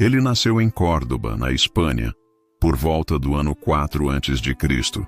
Ele nasceu em Córdoba, na Espanha, por volta do ano 4 a.C.,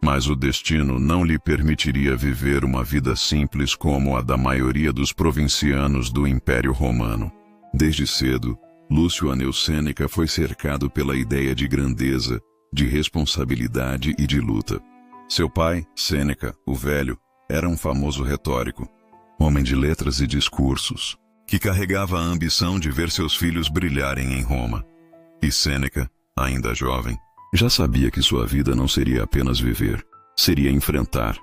mas o destino não lhe permitiria viver uma vida simples como a da maioria dos provincianos do Império Romano. Desde cedo, Lúcio Aneu Sêneca foi cercado pela ideia de grandeza, de responsabilidade e de luta. Seu pai, Sêneca, o Velho, era um famoso retórico, homem de letras e discursos, que carregava a ambição de ver seus filhos brilharem em Roma. E Sêneca, ainda jovem, já sabia que sua vida não seria apenas viver, seria enfrentar.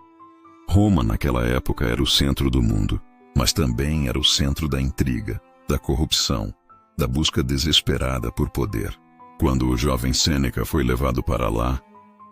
Roma naquela época era o centro do mundo, mas também era o centro da intriga, da corrupção, da busca desesperada por poder. Quando o jovem Sêneca foi levado para lá,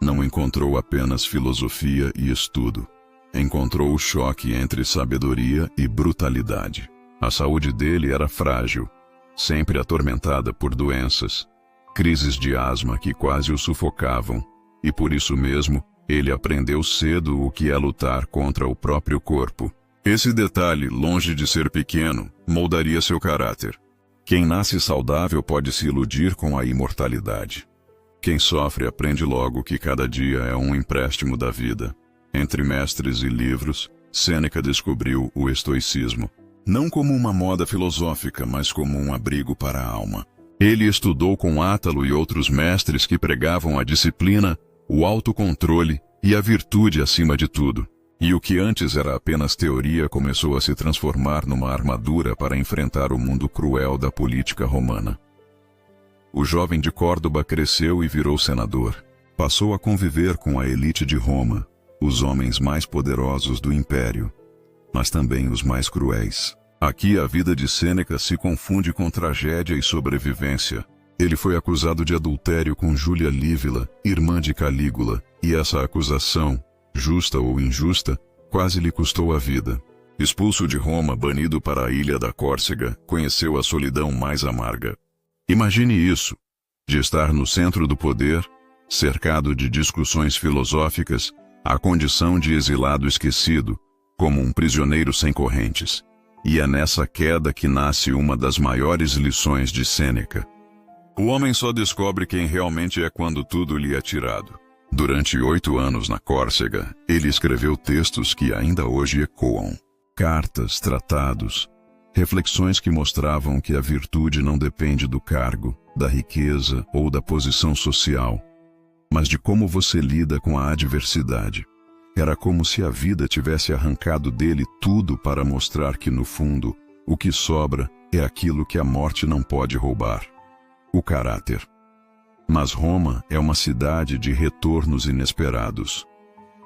não encontrou apenas filosofia e estudo. Encontrou o choque entre sabedoria e brutalidade. A saúde dele era frágil, sempre atormentada por doenças, crises de asma que quase o sufocavam, e por isso mesmo, ele aprendeu cedo o que é lutar contra o próprio corpo. Esse detalhe, longe de ser pequeno, moldaria seu caráter. Quem nasce saudável pode se iludir com a imortalidade. Quem sofre aprende logo que cada dia é um empréstimo da vida. Entre mestres e livros, Sêneca descobriu o estoicismo, não como uma moda filosófica, mas como um abrigo para a alma. Ele estudou com Átalo e outros mestres que pregavam a disciplina, o autocontrole e a virtude acima de tudo. E o que antes era apenas teoria começou a se transformar numa armadura para enfrentar o mundo cruel da política romana. O jovem de Córdoba cresceu e virou senador. Passou a conviver com a elite de Roma, os homens mais poderosos do império, mas também os mais cruéis. Aqui a vida de Sêneca se confunde com tragédia e sobrevivência. Ele foi acusado de adultério com Júlia Lívila, irmã de Calígula, e essa acusação, justa ou injusta, quase lhe custou a vida. Expulso de Roma, banido para a ilha da Córcega, conheceu a solidão mais amarga. Imagine isso, de estar no centro do poder, cercado de discussões filosóficas, a condição de exilado esquecido, como um prisioneiro sem correntes. E é nessa queda que nasce uma das maiores lições de Sêneca. O homem só descobre quem realmente é quando tudo lhe é tirado. Durante 8 anos na Córcega, ele escreveu textos que ainda hoje ecoam. Cartas, tratados, reflexões que mostravam que a virtude não depende do cargo, da riqueza ou da posição social, mas de como você lida com a adversidade. Era como se a vida tivesse arrancado dele tudo para mostrar que, no fundo, o que sobra é aquilo que a morte não pode roubar: o caráter. Mas Roma é uma cidade de retornos inesperados.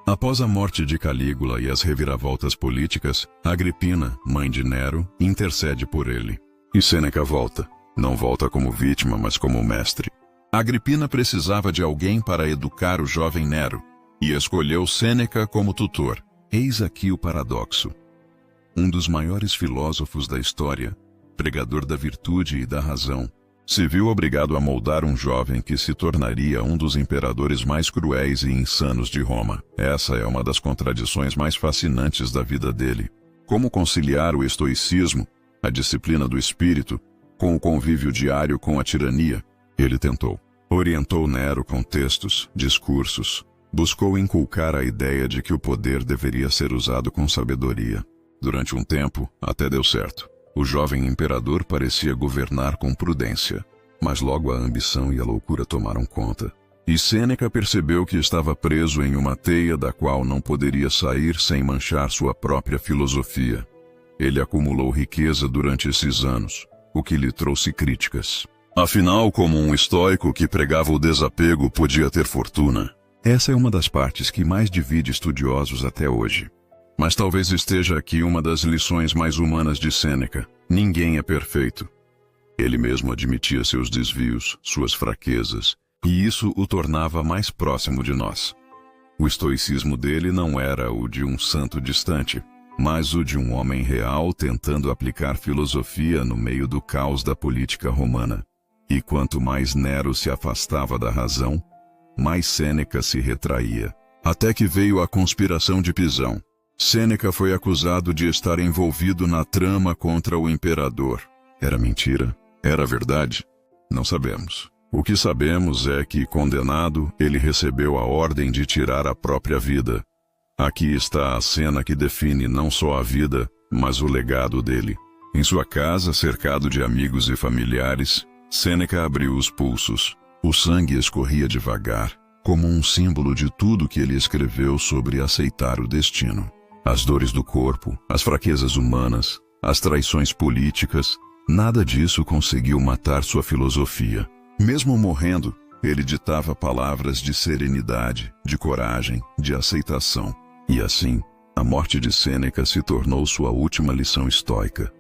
Após a morte de Calígula e as reviravoltas políticas, Agripina, mãe de Nero, intercede por ele. E Sêneca volta. Não volta como vítima, mas como mestre. Agripina precisava de alguém para educar o jovem Nero, e escolheu Sêneca como tutor. Eis aqui o paradoxo. Um dos maiores filósofos da história, pregador da virtude e da razão, se viu obrigado a moldar um jovem que se tornaria um dos imperadores mais cruéis e insanos de Roma. Essa é uma das contradições mais fascinantes da vida dele. Como conciliar o estoicismo, a disciplina do espírito, com o convívio diário com a tirania? Ele tentou. Orientou Nero com textos, discursos. Buscou inculcar a ideia de que o poder deveria ser usado com sabedoria. Durante um tempo, até deu certo. O jovem imperador parecia governar com prudência, mas logo a ambição e a loucura tomaram conta. E Sêneca percebeu que estava preso em uma teia da qual não poderia sair sem manchar sua própria filosofia. Ele acumulou riqueza durante esses anos, o que lhe trouxe críticas. Afinal, como um estoico que pregava o desapego podia ter fortuna? Essa é uma das partes que mais divide estudiosos até hoje. Mas talvez esteja aqui uma das lições mais humanas de Sêneca. Ninguém é perfeito. Ele mesmo admitia seus desvios, suas fraquezas, e isso o tornava mais próximo de nós. O estoicismo dele não era o de um santo distante, mas o de um homem real tentando aplicar filosofia no meio do caos da política romana. E quanto mais Nero se afastava da razão, mais Sêneca se retraía. Até que veio a conspiração de Pisão. Sêneca foi acusado de estar envolvido na trama contra o imperador. Era mentira? Era verdade? Não sabemos. O que sabemos é que, condenado, ele recebeu a ordem de tirar a própria vida. Aqui está a cena que define não só a vida, mas o legado dele. Em sua casa, cercado de amigos e familiares, Sêneca abriu os pulsos. O sangue escorria devagar, como um símbolo de tudo que ele escreveu sobre aceitar o destino. As dores do corpo, as fraquezas humanas, as traições políticas, nada disso conseguiu matar sua filosofia. Mesmo morrendo, ele ditava palavras de serenidade, de coragem, de aceitação. E assim, a morte de Sêneca se tornou sua última lição estoica.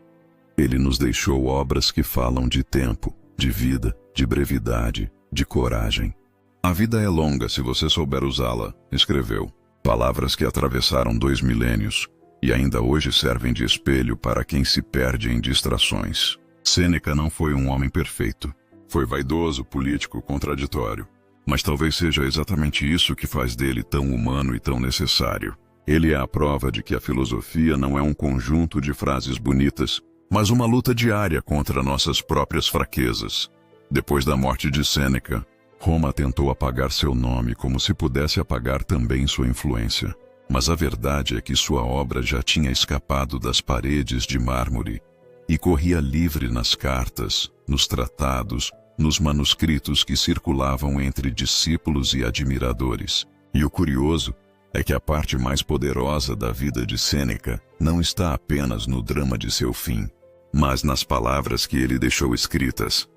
Ele nos deixou obras que falam de tempo, de vida, de brevidade, de coragem. A vida é longa se você souber usá-la, escreveu. Palavras que atravessaram 2 milênios e ainda hoje servem de espelho para quem se perde em distrações. Sêneca não foi um homem perfeito. Foi vaidoso, político, contraditório. Mas talvez seja exatamente isso que faz dele tão humano e tão necessário. Ele é a prova de que a filosofia não é um conjunto de frases bonitas, mas uma luta diária contra nossas próprias fraquezas. Depois da morte de Sêneca, Roma tentou apagar seu nome como se pudesse apagar também sua influência. Mas a verdade é que sua obra já tinha escapado das paredes de mármore e corria livre nas cartas, nos tratados, nos manuscritos que circulavam entre discípulos e admiradores. E o curioso é que a parte mais poderosa da vida de Sêneca não está apenas no drama de seu fim, mas nas palavras que ele deixou escritas.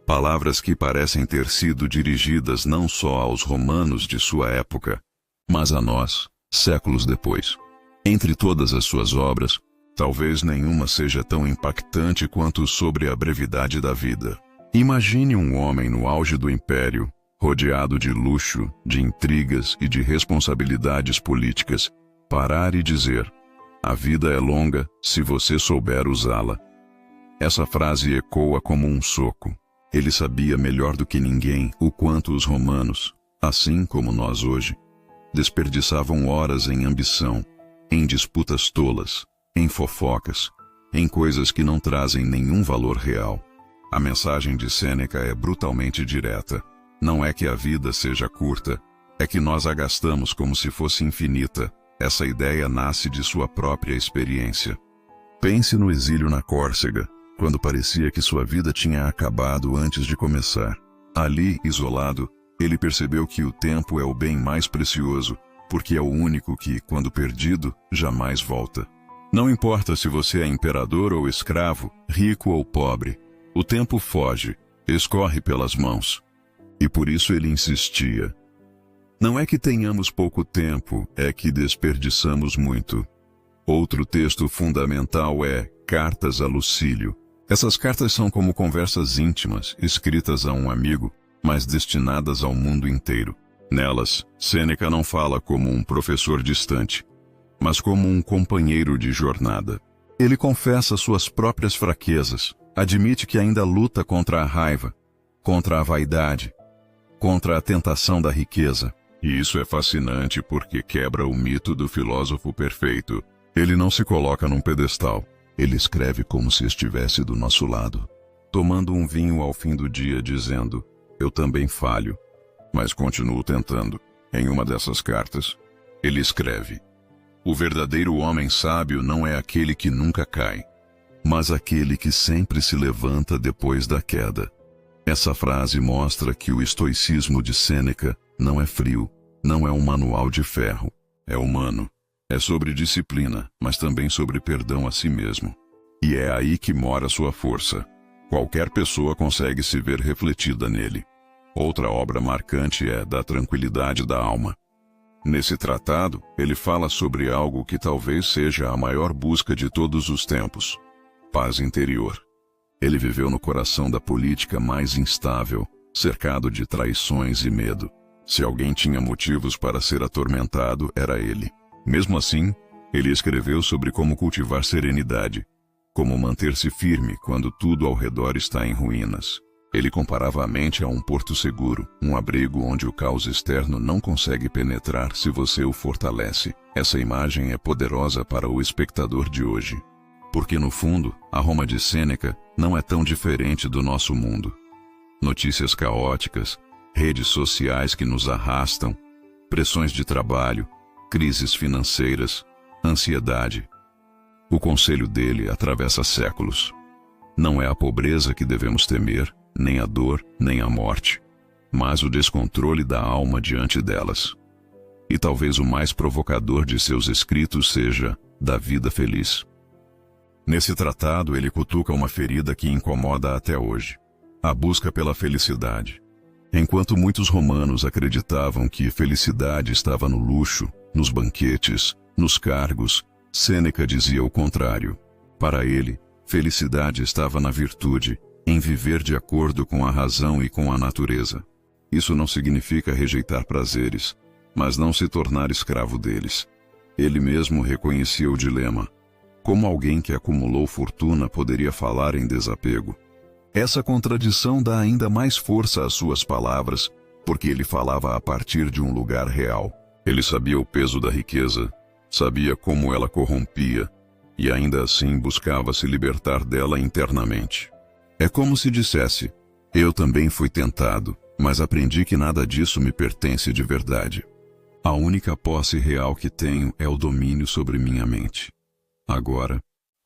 Palavras que parecem ter sido dirigidas não só aos romanos de sua época, mas a nós, séculos depois. Entre todas as suas obras, talvez nenhuma seja tão impactante quanto sobre a brevidade da vida. Imagine um homem no auge do império, rodeado de luxo, de intrigas e de responsabilidades políticas, parar e dizer: "A vida é longa se você souber usá-la." Essa frase ecoa como um soco. Ele sabia melhor do que ninguém o quanto os romanos, assim como nós hoje, desperdiçavam horas em ambição, em disputas tolas, em fofocas, em coisas que não trazem nenhum valor real. A mensagem de Sêneca é brutalmente direta. Não é que a vida seja curta, é que nós a gastamos como se fosse infinita. Essa ideia nasce de sua própria experiência. Pense no exílio na Córcega, quando parecia que sua vida tinha acabado antes de começar. Ali, isolado, ele percebeu que o tempo é o bem mais precioso, porque é o único que, quando perdido, jamais volta. Não importa se você é imperador ou escravo, rico ou pobre, o tempo foge, escorre pelas mãos. E por isso ele insistia. Não é que tenhamos pouco tempo, é que desperdiçamos muito. Outro texto fundamental é Cartas a Lucílio. Essas cartas são como conversas íntimas, escritas a um amigo, mas destinadas ao mundo inteiro. Nelas, Sêneca não fala como um professor distante, mas como um companheiro de jornada. Ele confessa suas próprias fraquezas, admite que ainda luta contra a raiva, contra a vaidade, contra a tentação da riqueza. E isso é fascinante porque quebra o mito do filósofo perfeito. Ele não se coloca num pedestal. Ele escreve como se estivesse do nosso lado, tomando um vinho ao fim do dia, dizendo: "Eu também falho, mas continuo tentando." Em uma dessas cartas, ele escreve: "O verdadeiro homem sábio não é aquele que nunca cai, mas aquele que sempre se levanta depois da queda." Essa frase mostra que o estoicismo de Sêneca não é frio, não é um manual de ferro, é humano. É sobre disciplina, mas também sobre perdão a si mesmo. E é aí que mora sua força. Qualquer pessoa consegue se ver refletida nele. Outra obra marcante é Da Tranquilidade da Alma. Nesse tratado, ele fala sobre algo que talvez seja a maior busca de todos os tempos: paz interior. Ele viveu no coração da política mais instável, cercado de traições e medo. Se alguém tinha motivos para ser atormentado, era ele. Mesmo assim, ele escreveu sobre como cultivar serenidade, como manter-se firme quando tudo ao redor está em ruínas. Ele comparava a mente a um porto seguro, um abrigo onde o caos externo não consegue penetrar se você o fortalece. Essa imagem é poderosa para o espectador de hoje. Porque no fundo, a Roma de Sêneca não é tão diferente do nosso mundo. Notícias caóticas, redes sociais que nos arrastam, pressões de trabalho, crises financeiras, ansiedade. O conselho dele atravessa séculos. Não é a pobreza que devemos temer, nem a dor, nem a morte, mas o descontrole da alma diante delas. E talvez o mais provocador de seus escritos seja da vida feliz. Nesse tratado, ele cutuca uma ferida que incomoda até hoje: a busca pela felicidade. Enquanto muitos romanos acreditavam que felicidade estava no luxo, nos banquetes, nos cargos, Sêneca dizia o contrário. Para ele, felicidade estava na virtude, em viver de acordo com a razão e com a natureza. Isso não significa rejeitar prazeres, mas não se tornar escravo deles. Ele mesmo reconhecia o dilema. Como alguém que acumulou fortuna poderia falar em desapego? Essa contradição dá ainda mais força às suas palavras, porque ele falava a partir de um lugar real. Ele sabia o peso da riqueza, sabia como ela corrompia, e ainda assim buscava se libertar dela internamente. É como se dissesse: eu também fui tentado, mas aprendi que nada disso me pertence de verdade. A única posse real que tenho é o domínio sobre minha mente. Agora,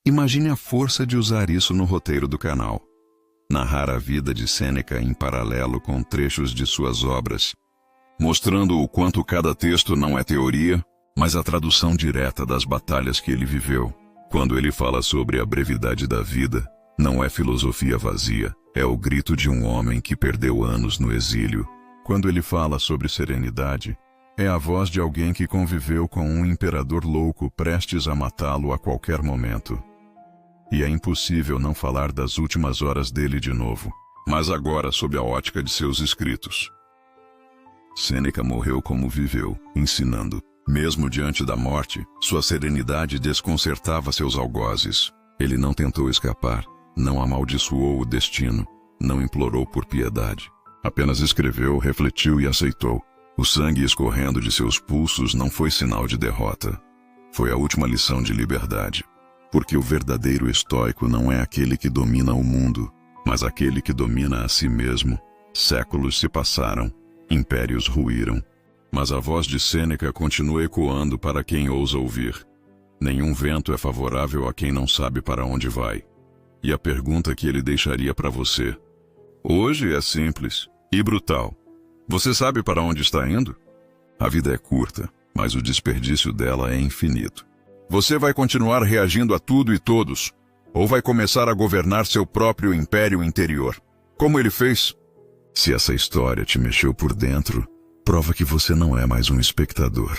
imagine a força de usar isso no roteiro do canal. Narrar a vida de Sêneca em paralelo com trechos de suas obras, mostrando o quanto cada texto não é teoria, mas a tradução direta das batalhas que ele viveu. Quando ele fala sobre a brevidade da vida, não é filosofia vazia, é o grito de um homem que perdeu anos no exílio. Quando ele fala sobre serenidade, é a voz de alguém que conviveu com um imperador louco prestes a matá-lo a qualquer momento. E é impossível não falar das últimas horas dele de novo, mas agora sob a ótica de seus escritos. Sêneca morreu como viveu, ensinando. Mesmo diante da morte, sua serenidade desconcertava seus algozes. Ele não tentou escapar, não amaldiçoou o destino, não implorou por piedade. Apenas escreveu, refletiu e aceitou. O sangue escorrendo de seus pulsos não foi sinal de derrota. Foi a última lição de liberdade. Porque o verdadeiro estoico não é aquele que domina o mundo, mas aquele que domina a si mesmo. Séculos se passaram, impérios ruíram, mas a voz de Sêneca continua ecoando para quem ousa ouvir. Nenhum vento é favorável a quem não sabe para onde vai. E a pergunta que ele deixaria para você hoje é simples e brutal. Você sabe para onde está indo? A vida é curta, mas o desperdício dela é infinito. Você vai continuar reagindo a tudo e todos, ou vai começar a governar seu próprio império interior, como ele fez? Se essa história te mexeu por dentro, prova que você não é mais um espectador.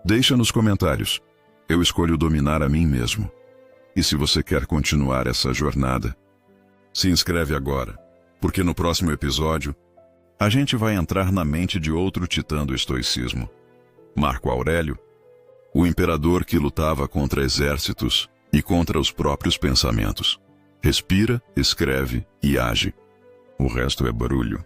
Deixa nos comentários. Eu escolho dominar a mim mesmo. E se você quer continuar essa jornada, se inscreve agora, porque no próximo episódio, a gente vai entrar na mente de outro titã do estoicismo, Marco Aurélio, o imperador que lutava contra exércitos e contra os próprios pensamentos. Respira, escreve e age. O resto é barulho.